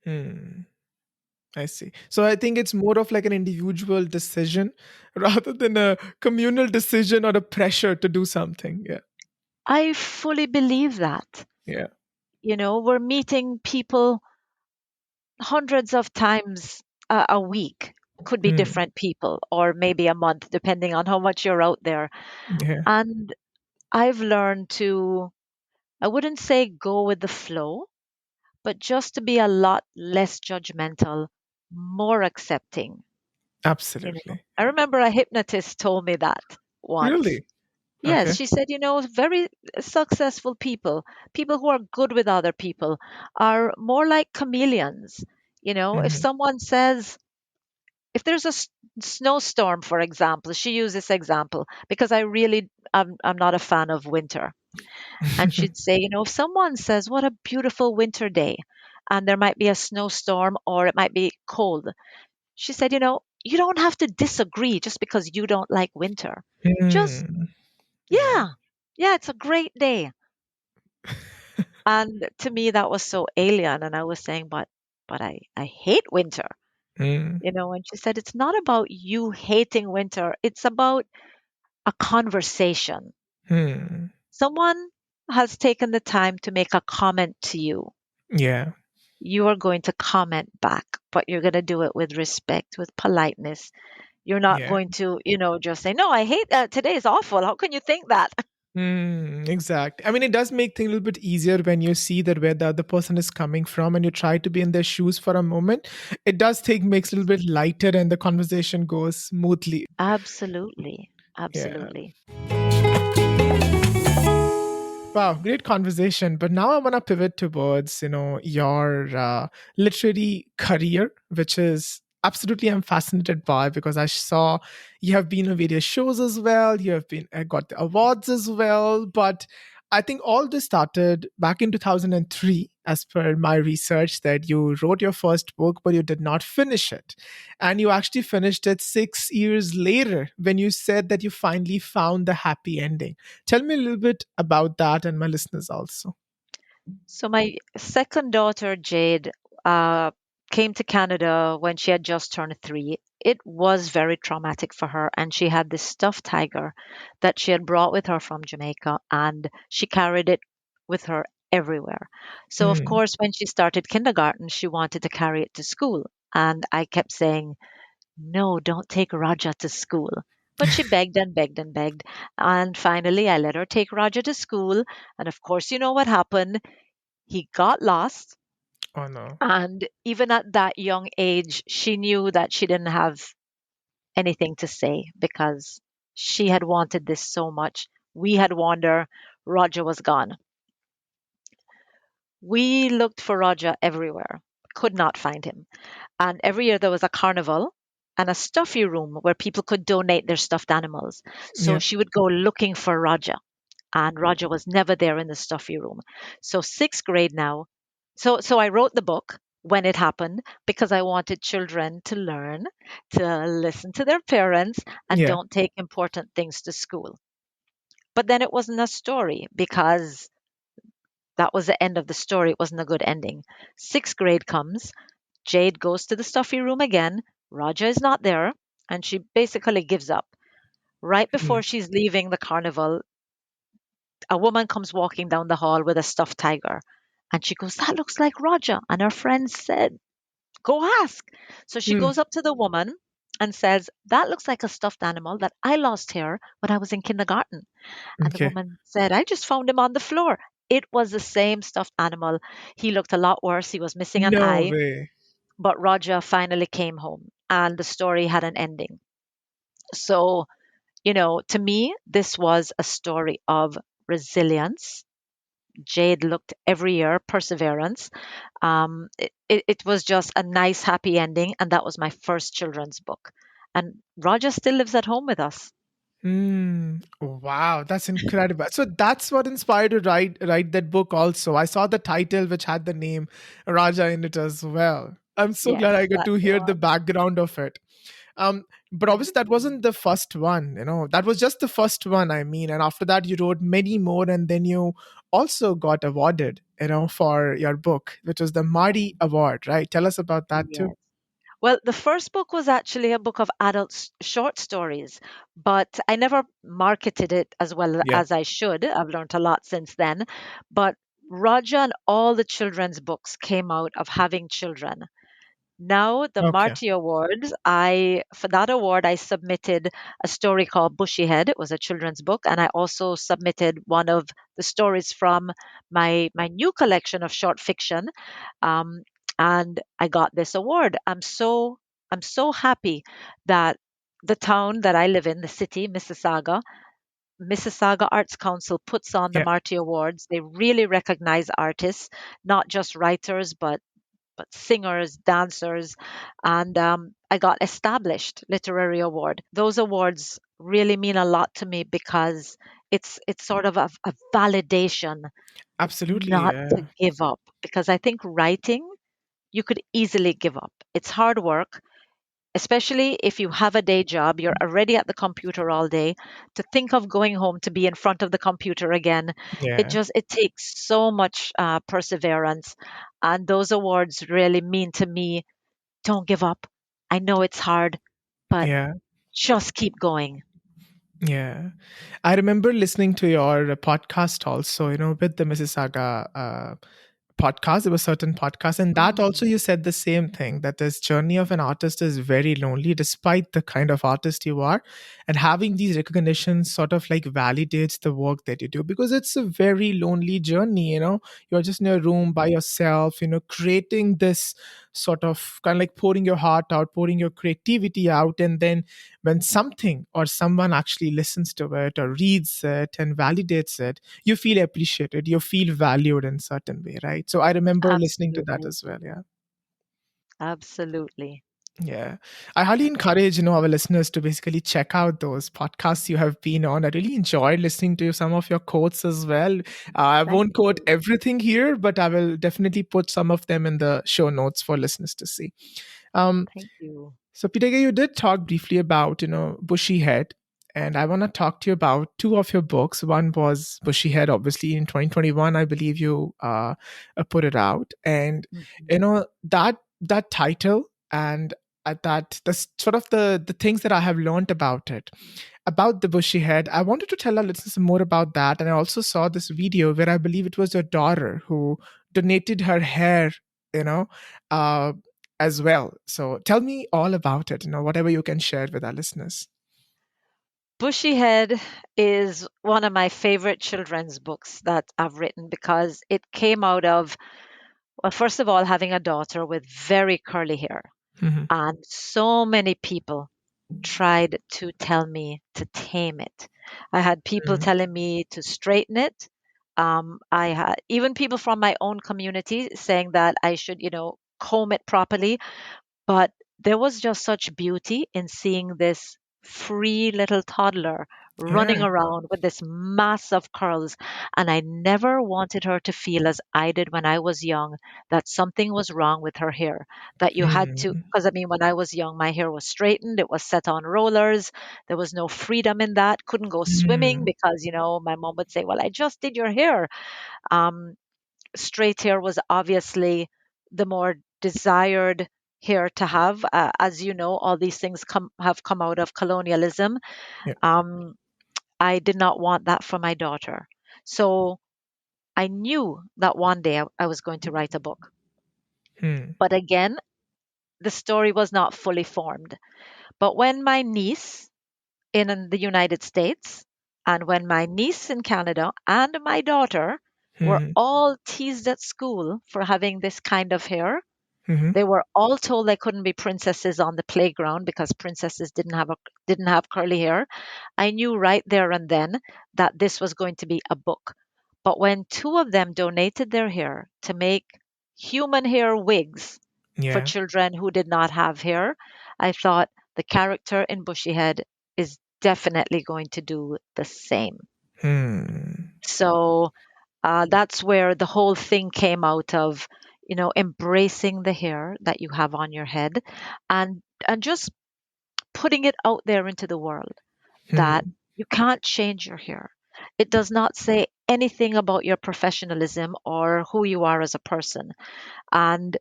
Hmm. I see. So I think it's more of like an individual decision rather than a communal decision or a pressure to do something. Yeah. I fully believe that. Yeah. We're meeting people hundreds of times a week. Could be Mm. different people, or maybe a month, depending on how much you're out there. Yeah. And I've learned to, I wouldn't say go with the flow, but just to be a lot less judgmental, more accepting. Absolutely. I remember a hypnotist told me that once. Really? Yes, Okay. she said, very successful people, people who are good with other people, are more like chameleons. If Hmm. someone says, if there's a snowstorm, for example, she used this example because I'm not a fan of winter. And she'd say, if someone says, what a beautiful winter day, and there might be a snowstorm or it might be cold, she said, you don't have to disagree just because you don't like winter. Just, Hmm. Yeah. yeah, yeah, it's a great day. And to me, that was so alien. And I was saying, but I hate winter, Hmm. And she said, it's not about you hating winter. It's about a conversation. Hmm. Someone has taken the time to make a comment to you. Yeah. You are going to comment back, but you're going to do it with respect, with politeness. You're not Yeah. going to, just say, no, I hate that. Today is awful. How can you think that? Exact. I mean, it does make things a little bit easier when you see that where the other person is coming from and you try to be in their shoes for a moment. It does take makes it a little bit lighter and the conversation goes smoothly. Absolutely. Yeah. Absolutely. Wow, great conversation. But now I want to pivot towards, your literary career, which is absolutely I'm fascinated by because I saw you have been on various shows as well. You have been got the awards as well. But I think all this started back in 2003, as per my research, that you wrote your first book, but you did not finish it. And you actually finished it 6 years later when you said that you finally found the happy ending. Tell me a little bit about that and my listeners also. So my second daughter, Jade, uh, came to Canada when she had just turned 3. It was very traumatic for her, and she had this stuffed tiger that she had brought with her from Jamaica, and she carried it with her everywhere. So, of Mm, course, when she started kindergarten, she wanted to carry it to school. And I kept saying, no, don't take Raja to school. But she begged and begged and begged. And finally, I let her take Raja to school. And of course, you know what happened? He got lost. oh no. And even at that young age, she knew that she didn't have anything to say because she had wanted this so much. We had wondered, Roger was gone. We looked for Roger everywhere, could not find him. And every year there was a carnival and a stuffy room where people could donate their stuffed animals. So Yeah. she would go looking for Roger, and Roger was never there in the stuffy room. So sixth grade now. So I wrote the book when it happened because I wanted children to learn to listen to their parents and Yeah. don't take important things to school. But then it wasn't a story because that was the end of the story. It wasn't a good ending. Sixth grade comes. Jade goes to the stuffy room again. Raja is not there, and she basically gives up. Right before Mm, she's leaving the carnival, a woman comes walking down the hall with a stuffed tiger. And she goes, that looks like Raja. And her friend said, go ask. So she mm, goes up to the woman and says, that looks like a stuffed animal that I lost here when I was in kindergarten. And the okay. woman said, I just found him on the floor. It was the same stuffed animal. He looked a lot worse. He was missing an No eye, way. but Raja finally came home and the story had an ending. So, to me, this was a story of resilience. Jade looked every year, perseverance. It was just a nice, happy ending. And that was my first children's book. And Raja still lives at home with us. Wow, that's incredible. So that's what inspired you to write that book also. I saw the title which had the name Raja in it as well. I'm so glad Yes, I got to that's the hear the one. background of it. But Thank obviously that you. wasn't the first one, that was just the first one, I mean, and after that you wrote many more and then you also got awarded, for your book, which was the Yes, Marty Award, right? Tell us about that too. yes. Well, the first book was actually a book of adult short stories, but I never marketed it as well Yeah. as I should. I've learned a lot since then. But Raja and all the children's books came out of having children. Now, the Okay. Marty Awards, for that award I submitted a story called Bushyhead. It was a children's book, and I also submitted one of the stories from my new collection of short fiction, um, and I got this award. I'm so happy that the town that I live in, the city, Mississauga Arts Council puts on the Yeah. Marty Awards. They really recognize artists, not just writers, but singers, dancers, and I got established literary award. Those awards really mean a lot to me because it's sort of a validation Absolutely. not to Yeah. give up. Because I think writing, you could easily give up. It's hard work, especially if you have a day job, you're already at the computer all day. To think of going home to be in front of the computer again, Yeah. it takes so much perseverance. And those awards really mean to me, don't give up. I know it's hard, but Yeah. just keep going. Yeah. I remember listening to your podcast also, with the Mississauga podcast. There was certain podcast, and that also Mm, you said the same thing, that this journey of an artist is very lonely despite the kind of artist you are. And having these recognitions sort of like validates the work that you do, because it's a very lonely journey. You're just in a room by yourself, creating this sort of kind of like pouring your heart out, pouring your creativity out, and then when something or someone actually listens to it or reads it and validates it, you feel appreciated, you feel valued in certain way, right? So I remember listening to that absolutely. as well. Yeah. Absolutely. Yeah. I highly encourage, our listeners to basically check out those podcasts you have been on. I really enjoyed listening to some of your quotes as well. I Thank won't quote you. everything here, but I will definitely put some of them in the show notes for listeners to see. Um, Thank you. so, Peta-Gaye, you did talk briefly about, Bushy Head, and I want to talk to you about two of your books. One was Bushy Head, obviously in 2021, I believe you put it out, and Mhm. that title and that the sort of the things that I have learned about the Bushy Head. I wanted to tell our listeners more about that, and I also saw this video where I believe it was your daughter who donated her hair, you know. Uh, as well. So tell me all about it, whatever you can share with our listeners. Bushyhead is one of my favorite children's books that I've written because it came out of, well, first of all, having a daughter with very curly hair. Hmm. And so many people tried to tell me to tame it. I had people Hmm. telling me to straighten it. I had even people from my own community saying that I should, comb it properly. But there was just such beauty in seeing this free little toddler running Yeah. around with this mass of curls. And I never wanted her to feel, as I did when I was young, that something was wrong with her hair. That you had to, Hmm. because I mean, when I was young, my hair was straightened, it was set on rollers. There was no freedom in that. Couldn't go swimming Hmm. because, my mom would say, well, I just did your hair. Um, Straight hair was obviously the more desired hair to have. As you know, all these things have come out of colonialism. Yeah. Um, I did not want that for my daughter. So I knew that one day I was going to write a book. Hmm. But again, the story was not fully formed. But when my niece in the United States, and when my niece in Canada and my daughter were Hmm. all teased at school for having this kind of hair, Hmm. they were all told they couldn't be princesses on the playground because princesses didn't have curly hair. I knew right there and then that this was going to be a book. But when two of them donated their hair to make human hair wigs for Yeah. children who did not have hair, I thought the character in Bushyhead is definitely going to do the same. Hmm. So that's where the whole thing came out of, embracing the hair that you have on your head, and just putting it out there into the world that Hmm. you can't change your hair. It does not say anything about your professionalism or who you are as a person. And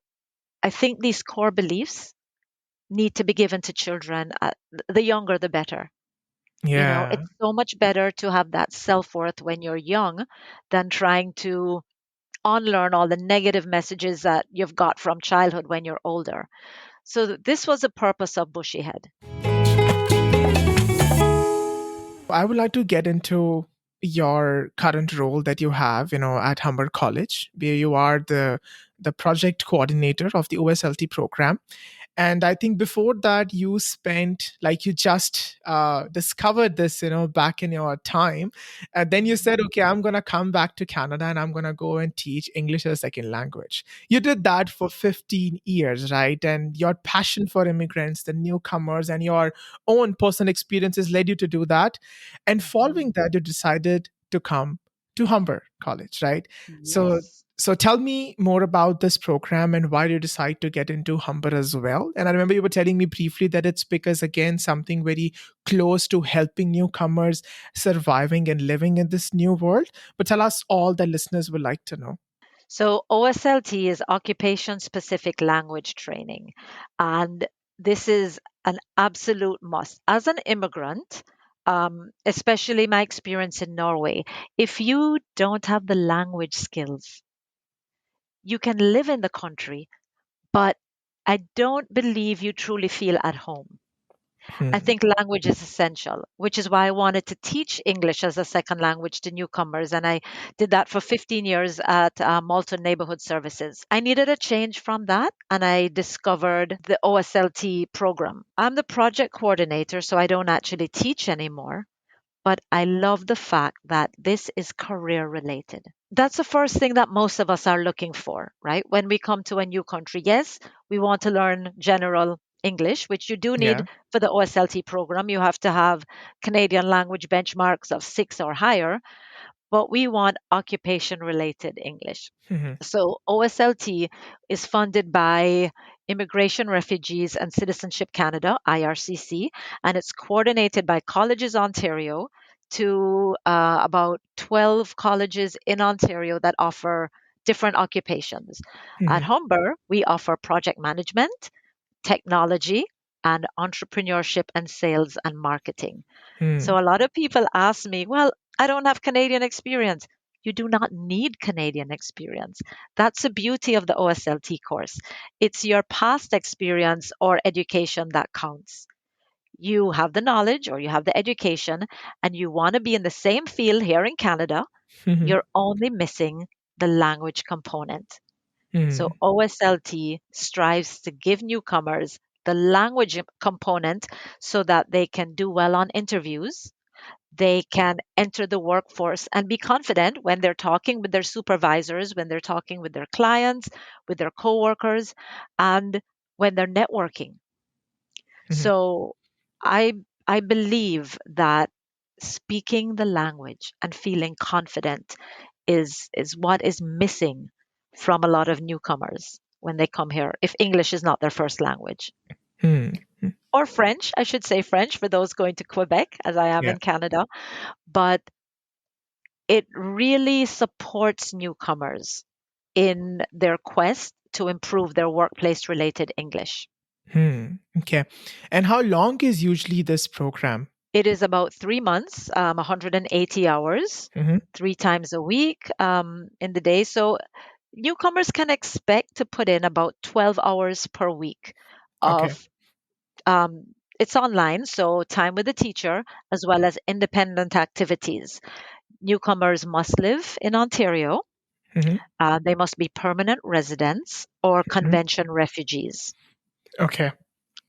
I think these core beliefs need to be given to children. The younger, the better. Yeah. It's so much better to have that self-worth when you're young than trying to unlearn all the negative messages that you've got from childhood when you're older. So this was the purpose of Bushyhead. I would like to get into your current role that you have, at Humber College, where you are the project coordinator of the OSLT program. And I think before that, you spent, like, you just discovered this, back in your time. And then you said, okay, I'm going to come back to Canada and I'm going to go and teach English as a second language. You did that for 15 years, right? And your passion for immigrants, the newcomers, and your own personal experiences led you to do that. And Mhm. following that, you decided to come to Humber College, right? So Yes. so tell me more about this program and why you decide to get into Humber as well. And I remember you were telling me briefly that it's because, again, something very close to helping newcomers surviving and living in this new world. But tell us all the listeners would like to know. So OSLT is occupation specific language training. And this is an absolute must. As an immigrant, especially my experience in Norway, if you don't have the language skills, you can live in the country, but I don't believe you truly feel at home. I Hmm. think language is essential, which is why I wanted to teach English as a second language to newcomers. And I did that for 15 years at Malton Neighborhood Services. I needed a change from that, and I discovered the OSLT program. I'm the project coordinator, so I don't actually teach anymore. But I love the fact that this is career related. That's the first thing that most of us are looking for, right? When we come to a new country, yes, we want to learn general English, which you do need Yeah. for the OSLT program. You have to have Canadian language benchmarks of 6 or higher, but we want occupation related English. Hmm. So OSLT is funded by Immigration, Refugees and Citizenship Canada, IRCC, and it's coordinated by Colleges Ontario to about 12 colleges in Ontario that offer different occupations. At Hmm. Humber, we offer project management, technology, and entrepreneurship and sales and marketing. Hmm. So a lot of people ask me, well, I don't have Canadian experience. You do not need Canadian experience. That's the beauty of the OSLT course. It's your past experience or education that counts. You have the knowledge or you have the education and you want to be in the same field here in Canada. Hmm. You're only missing the language component. So Hmm. OSLT strives to give newcomers the language component so that they can do well on interviews, they can enter the workforce and be confident when they're talking with their supervisors, when they're talking with their clients, with their coworkers, and when they're networking. Hmm. So I I believe that speaking the language and feeling confident is what is missing from a lot of newcomers when they come here if English is not their first language. Hmm. Or French, I should say French for those going to Quebec as I am Yeah. in Canada, but it really supports newcomers in their quest to improve their workplace related English. Hmm. Okay. And how long is usually this program? It is about 3 months, 180 hours, Hmm. 3 times a week in the day. So newcomers can expect to put in about 12 hours per week Okay. of it's online, so time with the teacher as well as independent activities. Newcomers must live in Ontario. Hmm. They must be permanent residents or Hmm. convention refugees Okay.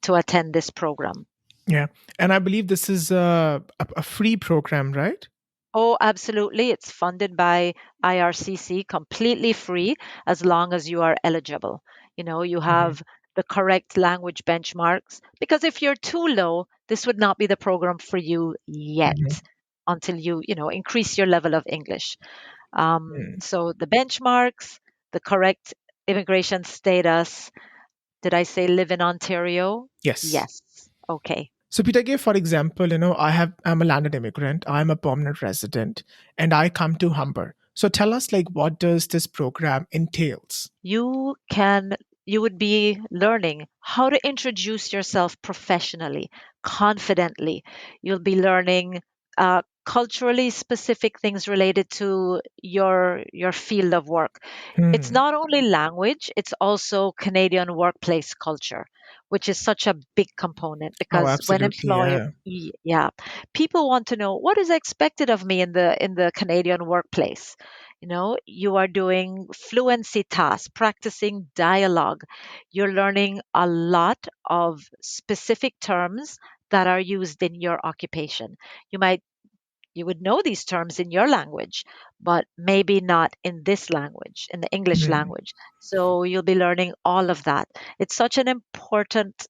to attend this program. Yeah. And I believe this is a free program, right? Oh, absolutely. It's funded by IRCC, completely free as long as you are eligible. You Hmm. have the correct language benchmarks, because if you're too low, this would not be the program for you yet Hmm. until you increase your level of English. So the benchmarks, the correct immigration status. Did I say live in Ontario? Yes. Yes. Okay. So Peta-Gaye, for example, I'm a landed immigrant, I'm a permanent resident, and I come to Humber. So tell us, like, what does this program entails? You can. you would be learning how to introduce yourself professionally, confidently. You'll be learning culturally specific things related to your field of work. It's Hmm. not only language, it's also Canadian workplace culture, which is such a big component Oh, because when absolutely. employer Yeah. yeah, people want to know what is expected of me in the Canadian workplace. You are doing fluency tasks, practicing dialogue. You're learning a lot of specific terms that are used in your occupation. You might you would know these terms in your language, but maybe not in this language, in the English Hmm. language. So you'll be learning all of that. It's such an important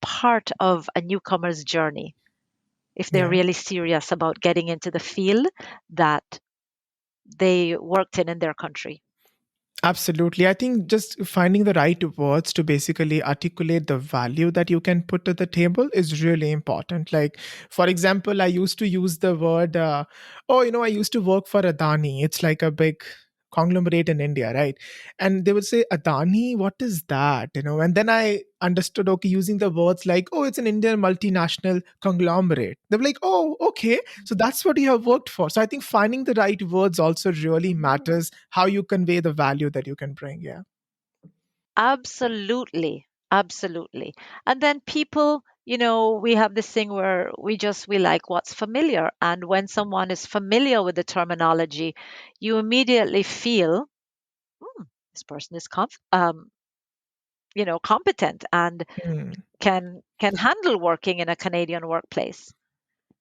part of a newcomer's journey if they're Yeah. really serious about getting into the field that they worked in their country. Absolutely. I think just finding the right words to basically articulate the value that you can put to the table is really important. Like, for example, I used to use the word, I used to work for Adani. It's like a big conglomerate in India, right? And they would say, Adani, what is that? And then I understood, okay, using the words like, oh, it's an Indian multinational conglomerate. They were like, oh, okay. So that's what you have worked for. So I think finding the right words also really matters how you convey the value that you can bring. Yeah. Absolutely. Absolutely. And then people, we have this thing where we like what's familiar. And when someone is familiar with the terminology, you immediately feel, hmm, this person is competent and Hmm. can handle working in a Canadian workplace.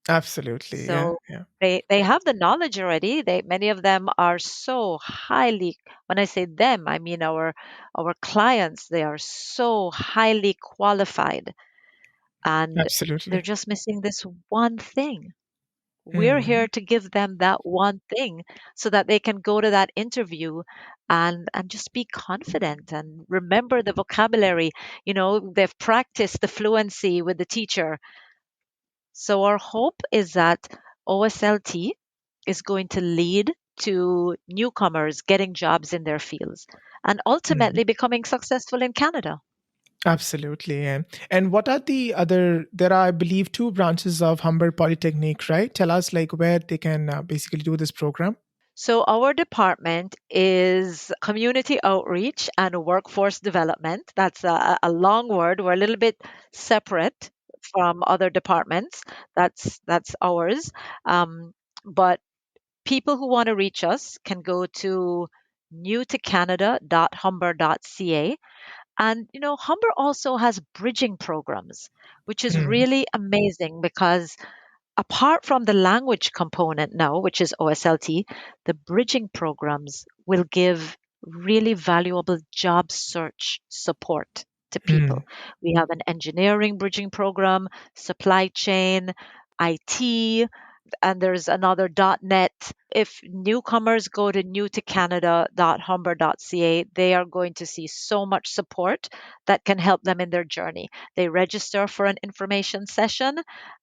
Absolutely. Yeah. So Yeah. they have the knowledge already. Many of them are so highly, when I say them, I mean our clients, they are so highly qualified and they're Absolutely. just missing this one thing. We're Hmm. here to give them that one thing so that they can go to that interview and just be confident and remember the vocabulary. They've practiced the fluency with the teacher. So our hope is that OSLT is going to lead to newcomers getting jobs in their fields and Hmm. ultimately becoming successful in Canada. Absolutely. And what are the other, there are, I believe, two branches of Humber Polytechnic, right? Tell us like where they can basically do this program. So, our department is community outreach and workforce development. That's a long word. We're a little bit separate from other departments. That's ours. Um, but people who want to reach us can go to newtocanada.humber.ca. And, Humber also has bridging programs, which is Hmm. really amazing because apart from the language component now, which is OSLT, the bridging programs will give really valuable job search support to Hmm. people. We have an engineering bridging program, supply chain, IT, and there's another .net. If newcomers go to newtocanada.humber.ca, they are going to see so much support that can help them in their journey. They register for an information session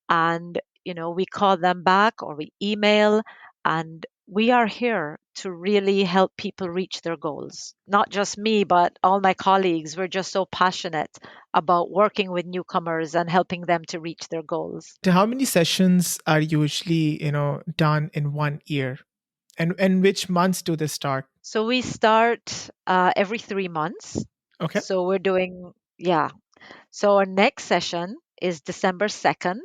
and we call them back or we email and we are here to really help people reach their goals. Not just me, but all my colleagues. We're just so passionate about working with newcomers and helping them to reach their goals. So how many sessions are usually, done in one year? And which months do they start? So we start every 3 months. Okay. So we're doing, yeah. So our next session is December 2nd,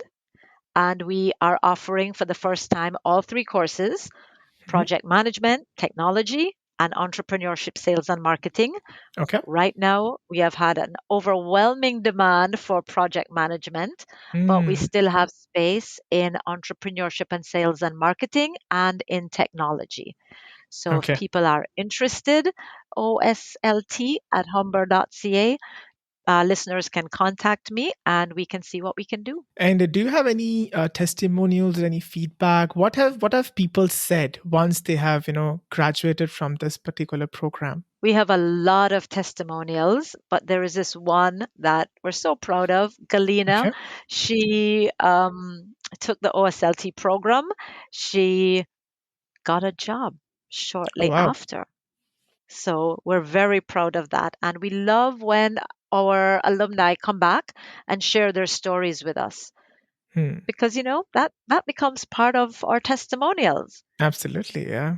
and we are offering for the first time all three courses: Mhm. project management, technology, and entrepreneurship, sales, and marketing. Okay. Right now, we have had an overwhelming demand for project management, but we Mm. still have space in entrepreneurship and sales and marketing and in technology. So if Okay. people are interested, OSLT at humber.ca, listeners can contact me and we can see what we can do. And do you have any testimonials or any feedback? What have people said once they have graduated from this particular program? We have a lot of testimonials, but there is this one that we're so proud of. Galina, Okay. she took the OSLT program. She got a job Oh shortly wow. after. So we're very proud of that. And we love when our alumni come back and share their stories with us Hmm. because, that becomes part of our testimonials. Absolutely, yeah.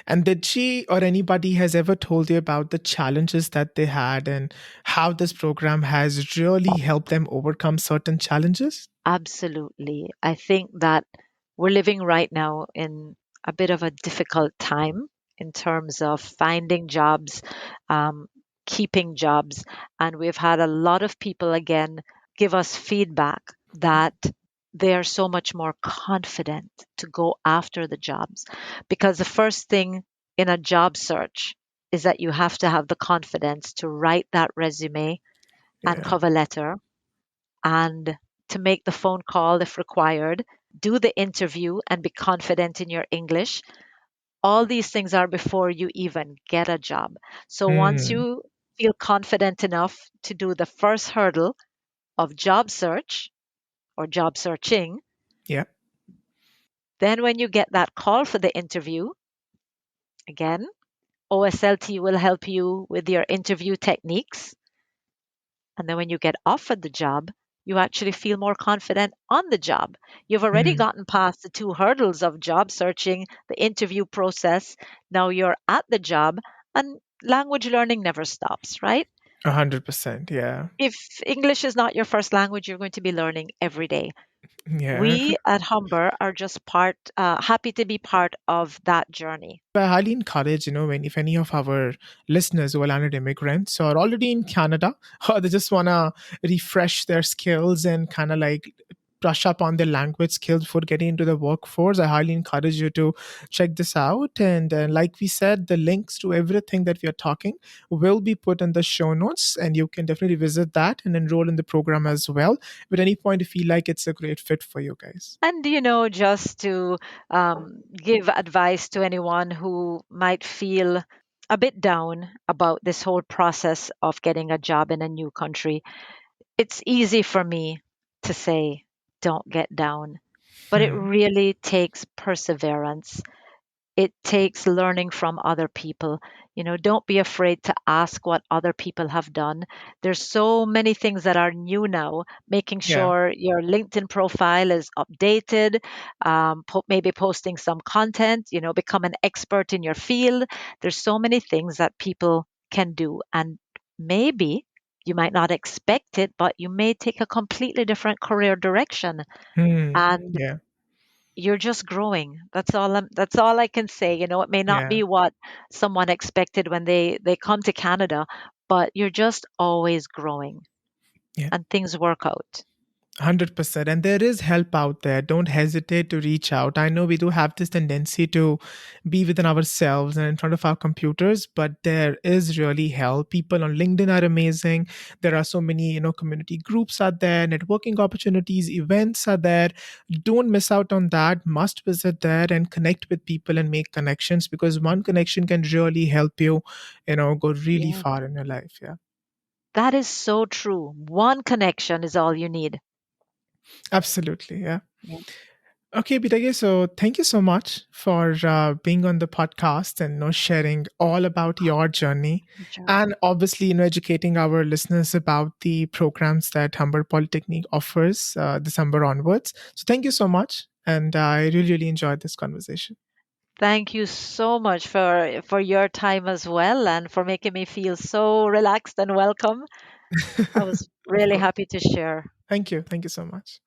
And did she or anybody has ever told you about the challenges that they had and how this program has really helped them overcome certain challenges? Absolutely. I think that we're living right now in a bit of a difficult time in terms of finding jobs, um, keeping jobs. And we've had a lot of people again give us feedback that they are so much more confident to go after the jobs. Because the first thing in a job search is that you have to have the confidence to write that resume and Yeah. cover letter and to make the phone call if required, do the interview and be confident in your English. All these things are before you even get a job. So once Hmm. you feel confident enough to do the first hurdle of job search or job searching, Yeah. then when you get that call for the interview, again, OSLT will help you with your interview techniques. And then when you get offered the job, you actually feel more confident on the job. You've already Hmm. gotten past the two hurdles of job searching, the interview process. Now you're at the job, and language learning never stops, right? 100%. Yeah. If English is not your first language, you're going to be learning every day. Yeah. We at Humber are just happy to be part of that journey. I highly encourage, when if any of our listeners who are landed immigrants or already in Canada, or they just want to refresh their skills and kind of like brush up on their language skills before getting into the workforce, I highly encourage you to check this out. And like we said, the links to everything that we are talking will be put in the show notes, and you can definitely visit that and enroll in the program as well. But at any point, you feel like it's a great fit for you guys. And, just to give advice to anyone who might feel a bit down about this whole process of getting a job in a new country, it's easy for me to say, don't get down. But it Hmm. really takes perseverance. It takes learning from other people. Don't be afraid to ask what other people have done. There's so many things that are new now, making Yeah. sure your LinkedIn profile is updated, maybe posting some content, become an expert in your field. There's so many things that people can do. And maybe you might not expect it, but you may take a completely different career direction. Hmm. And Yeah. you're just growing. That's all I can say. It may not Yeah. be what someone expected when they come to Canada, but you're just always growing Yeah. and things work out. 100%. And there is help out there. Don't hesitate to reach out. I know we do have this tendency to be within ourselves and in front of our computers, but there is really help. People on LinkedIn are amazing. There are so many, community groups out there, networking opportunities, events are there. Don't miss out on that. Must visit there and connect with people and make connections, because one connection can really help you, go really Yeah. far in your life. Yeah. That is so true. One connection is all you need. Absolutely. Yeah. Yeah. Okay, Peta-Gaye, so thank you so much for being on the podcast and sharing all about your journey, Sure. and obviously educating our listeners about the programs that Humber Polytechnic offers December onwards. So thank you so much, and I really really enjoyed this conversation. Thank you so much for your time as well and for making me feel so relaxed and welcome. I was Of really course. happy to share. Thank you so much.